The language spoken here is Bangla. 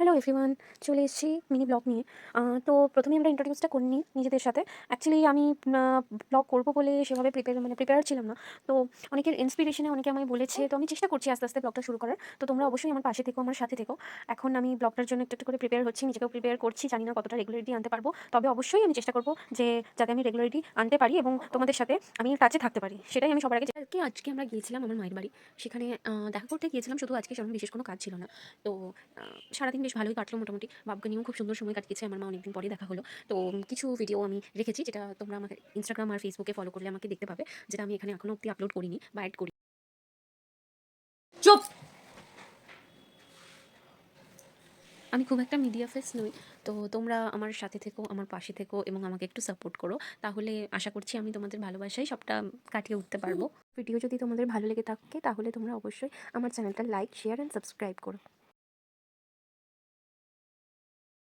হ্যালো এভরিওয়ান, চলে এসেছি মিনি ব্লগ নিয়ে। তো প্রথমেই আমরা ইন্ট্রোডিউসটা করে নিই নিজেদের সাথে। অ্যাকচুয়ালি আমি আ ব্লগ করব বলে সেভাবে প্রিপেয়ার ছিলাম না। তো অনেকের ইন্সপিরেশনে অনেকে আমায় বলেছে। তো আমি চেষ্টা করছি আস্তে, আস্তে ব্লগটা শুরু করার। তো তোমরা অবশ্যই আমার পাশে থেকো, আমার সাথে থেকো। এখন আমি ব্লগটার জন্য একটু, একটু করে প্রিপেয়ার হচ্ছি। নিজেকেও প্রিপেয়ার করছি। জানি না কতটা রেগুলারিটি আনতে পারবো। তবে অবশ্যই আমি চেষ্টা করব যে যাতে আমি রেগুলারিটি আনতে পারি এবং তোমাদের সাথে আমি টাচে থাকতে পারি। সেটাই আমি সবার আজকে আমরা গিয়েছিলাম আমার মায়ের বাড়ি। সেখানে দেখা করতে গিয়েছিলাম, শুধু আজকে সেরকম বিশেষ কোনো কাজ ছিল না। তো আ সারাদিন বেশ ভালোই কাটলো মোটামুটি। বাবুকে নিয়েও খুব সুন্দর সময় কাটিয়েছে। আমার মা অনেকদিন পরেই দেখা হলো। তো কিছু ভিডিও আমি রেখেছি, যেটা তোমরা আমাকে Instagram R Facebook a follow করলে আমাকে দেখতে পাবে। যেটা আমি এখানে এখনো অব্দি আপলোড করিনি বা এড করি। চুপ! আমি খুব একটা মিডিয়া ফেস নই। তো তোমরা আমার সাথে থেকো, আমার পাশে থেকো এবং আমাকে একটু সাপোর্ট করো। তাহলে আশা করছি আমি তোমাদের ভালোবাসায় সবটা কাটিয়ে উঠতে পারবো। ভিডিও যদি তোমাদের ভালো লেগে থাকে তাহলে তোমরা অবশ্যই আমার চ্যানেলটা লাইক, শেয়ার অ্যান্ড সাবস্ক্রাইব করো।